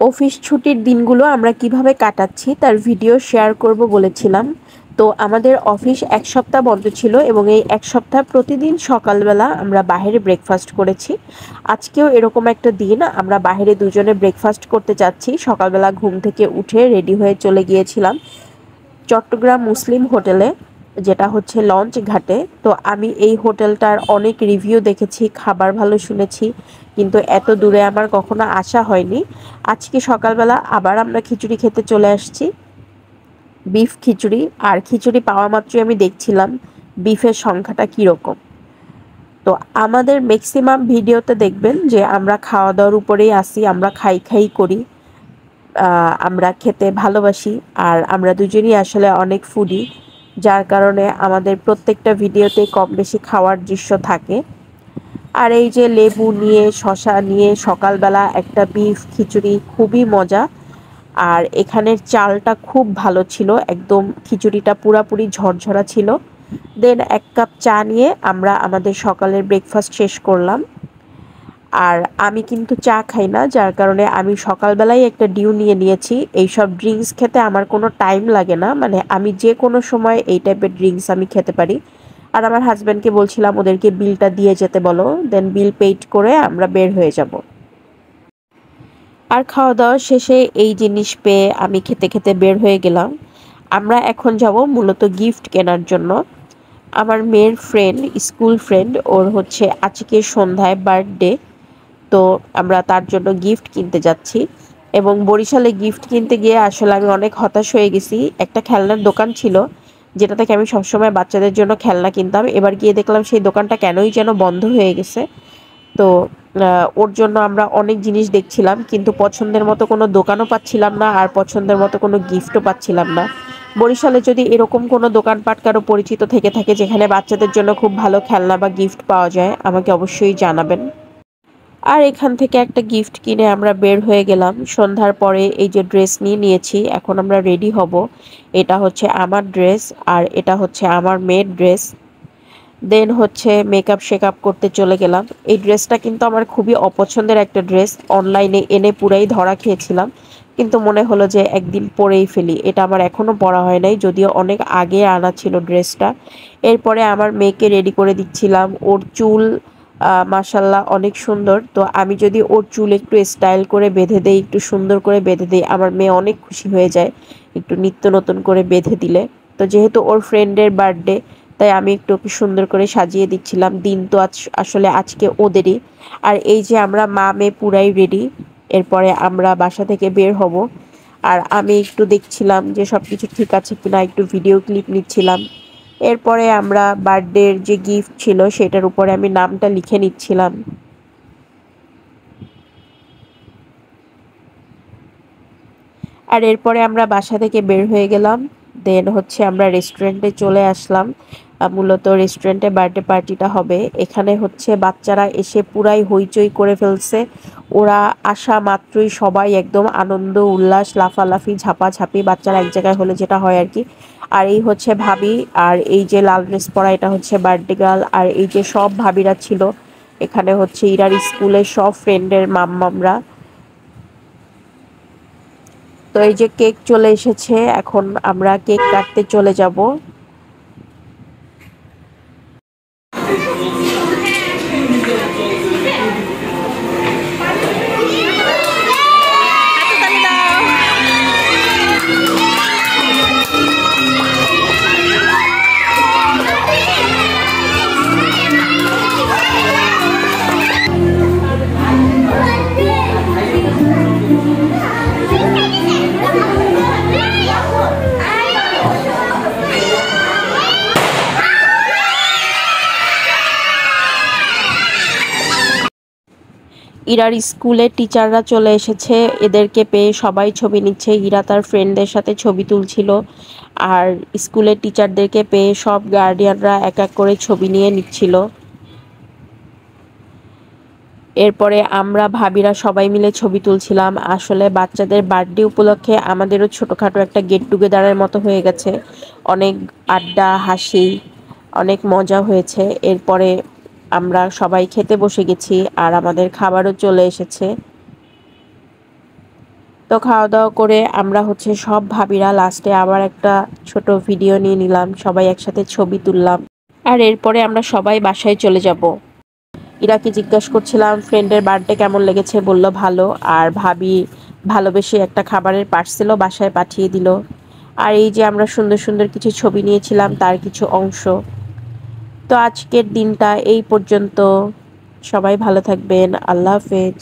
Office ছুটির দিনগুলো আমরা কিভাবে কাটাচ্ছি তার ভিডিও শেয়ার করব বলেছিলাম। তো আমাদের অফিস ১ সপ্তাহ বন্ধ ছিল এবং এই ১ সপ্তাহ প্রতিদিন সকালবেলা আমরা বাইরে ব্রেকফাস্ট করেছি। আজকেও এরকম একটা দিন আমরা বাইরে দুজনে ব্রেকফাস্ট করতে যাচ্ছি। সকালবেলা ঘুম থেকে উঠে রেডি হয়ে চলে গিয়েছিলাম চট্টগ্রাম মুসলিম হোটেলে, যেটা হচ্ছে লঞ্চ ঘাটে। তো আমি এই হোটেলটার অনেক রিভিউ দেখেছি, খাবার ভালো শুনেছি, কিন্তু এত দূরে আমার কখনো আসা হয়নি। আজকে সকালবেলা আবার আমরা খিচুড়ি খেতে চলে আসছি, বিফ খিচুড়ি। আর খিচুড়ি পাওয়া মাত্রই আমি দেখছিলাম বিফের সংখ্যাটা কীরকম। তো আমাদের ম্যাক্সিমাম ভিডিওতে দেখবেন যে আমরা খাওয়া দাওয়ার উপরেই আসি, আমরা খাই খাই করি, আমরা খেতে ভালোবাসি। আর আমরা দুজনই আসলে অনেক ফুডি, যার কারণে আমাদের প্রত্যেকটা ভিডিওতে কম বেশি খাওয়ার দৃশ্য থাকে। আর এই যে লেবু নিয়ে শসা নিয়ে সকালবেলা একটা বিফ খিচুড়ি, খুবই মজা। আর এখানের চালটা খুব ভালো ছিল, একদম খিচুড়িটা পুরাপুরি ঝরঝরা ছিল। দেন ১ কাপ চা নিয়ে আমরা আমাদের সকালের ব্রেকফাস্ট শেষ করলাম। আর আমি কিন্তু চা খাই না, যার কারণে আমি সকালবেলায় একটা ডিউ নিয়ে নিয়েছি। এইসব ড্রিঙ্কস খেতে আমার কোনো টাইম লাগে না, মানে আমি যে কোনো সময় এই টাইপের ড্রিঙ্কস আমি খেতে পারি। আর আমার হাজব্যান্ডকে বলছিলাম ওদেরকে বিলটা দিয়ে যেতে বলো, দেন বিল পেইড করে আমরা বের হয়ে যাব। আর খাওয়া দাওয়া শেষে এই জিনিস পেয়ে আমি খেতে খেতে বের হয়ে গেলাম। আমরা এখন যাব মূলত গিফট কেনার জন্য। আমার মেয়ের ফ্রেন্ড, স্কুল ফ্রেন্ড, ওর হচ্ছে আজকে সন্ধ্যায় বার্থডে। তো আমরা তার জন্য গিফট কিনতে যাচ্ছি। এবং বরিশালে গিফট কিনতে গিয়ে আসলে আমি অনেক হতাশ হয়ে গেছি। একটা খেলনার দোকান ছিল যেটা থেকে আমি সবসময় বাচ্চাদের জন্য খেলনা কিনতাম, এবার গিয়ে দেখলাম সেই দোকানটা কেনই যেন বন্ধ হয়ে গেছে। তো ওর জন্য আমরা অনেক জিনিস দেখছিলাম, কিন্তু পছন্দের মতো কোনো দোকানও পাচ্ছিলাম না, আর পছন্দের মতো কোনো গিফটও পাচ্ছিলাম না। বরিশালে যদি এরকম কোনো দোকানপাট কারো পরিচিত থেকে থাকে যেখানে বাচ্চাদের জন্য খুব ভালো খেলনা বা গিফট পাওয়া যায়, আমাকে অবশ্যই জানাবেন। আর এখান থেকে একটা গিফট কিনে আমরা বের হয়ে গেলাম। সন্ধ্যার পরে এই যে ড্রেস নিয়ে নিয়েছি, এখন আমরা রেডি হব। এটা হচ্ছে আমার ড্রেস আর এটা হচ্ছে আমার মেয়ের ড্রেস। দেন হচ্ছে মেকআপ শেকআপ করতে চলে গেলাম। এই ড্রেসটা কিন্তু আমার খুবই অপছন্দের একটা ড্রেস, অনলাইনে এনে পুরাই ধরা খেয়েছিলাম, কিন্তু মনে হলো যে একদিন পরেই ফেলি। এটা আমার এখনও পরা হয় নাই, যদিও অনেক আগে আনা ছিল ড্রেসটা। এরপরে আমার মেয়েকে রেডি করে দিচ্ছিলাম। ওর চুল মাশাল্লাহ অনেক সুন্দর। তো আমি যদি ওর চুল একটু স্টাইল করে বেঁধে দেই, একটু সুন্দর করে বেঁধে দিই, আমার মেয়ে অনেক খুশি হয়ে যায় একটু নিত্য নতুন করে বেঁধে দিলে। তো যেহেতু ওর ফ্রেন্ডের বার্থডে, তাই আমি একটু ওকে সুন্দর করে সাজিয়ে দিচ্ছিলাম। দিন তো আসলে আজকে ওদেরই। আর এই যে আমরা মা মেয়ে পুরাই রেডি, এরপরে আমরা বাসা থেকে বের হব। আর আমি একটু দেখছিলাম যে সব কিছু ঠিক আছে কিনা, একটু ভিডিও ক্লিপ নিচ্ছিলাম। এরপরে আমরা বার্থডের যে গিফট ছিল সেটার উপরে আমি নামটা লিখে নিচ্ছিলাম। আর এরপরে আমরা বাসা থেকে বের হয়ে গেলাম। দেন হচ্ছে আমরা রেস্টুরেন্টে চলে আসলাম। মূলত রেস্টুরেন্টে বার্থডে পার্টিটা হবে। এখানে হচ্ছে বাচ্চারা এসে পুরাই হইচই করে ফেলছে। ওরা আসা মাত্রই সবাই একদম আনন্দ উল্লাস, লাফালাফি ঝাপাঝাপি, বাচ্চারা এক জায়গায় হলে যেটা হয় আর কি। আর এই হচ্ছে ভাবি, আর এই যে লাল ড্রেস পরা এটা হচ্ছে বার্থডে গার্ল। আর এই যে সব ভাবিরা ছিল এখানে হচ্ছে ইরার স্কুলের সব ফ্রেন্ডের মাম্মামরা। তো এই যে কেক চলে এসেছে, এখন আমরা কেক কাটতে চলে যাব। ইরার স্কুলের টিচাররা চলে এসেছে, এদেরকে পেয়ে সবাই ছবি নিচ্ছে। ইরা তার ফ্রেন্ডদের সাথে ছবি তুলছিল, আর স্কুলের টিচারদেরকে পেয়ে সব গার্ডিয়ানরা এক এক করে ছবি নিয়ে নিচ্ছিল। এরপরে আমরা ভাবিরা সবাই মিলে ছবি তুলছিলাম। আসলে বাচ্চাদের বার্থডে উপলক্ষে আমাদেরও ছোটোখাটো একটা গেট টুগেদারের মতো হয়ে গেছে। অনেক আড্ডা হাসি, অনেক মজা হয়েছে। এরপরে আমরা সবাই খেতে বসে গেছি আর আমাদের খাবারও চলে এসেছে। তো খাওয়া দাওয়া করে আমরা হচ্ছে সব ভাবিরা লাস্টে আবার একটা ছোট ভিডিও নিয়ে নিলাম, সবাই একসাথে ছবি তুললাম। আর এরপরে আমরা সবাই বাসায় চলে যাব। ইরাকে জিজ্ঞাসা করছিলাম ফ্রেন্ডের বার্থডে কেমন লেগেছে, বলল ভালো। আর ভাবি ভালোবেসে একটা খাবারের পার্সেলও বাসায় পাঠিয়ে দিল। আর এই যে আমরা সুন্দর সুন্দর কিছু ছবি নিয়েছিলাম তার কিছু অংশ। তো আজকের দিনটা এই পর্যন্ত। সবাই ভালো থাকবেন। আল্লাহ হাফেজ।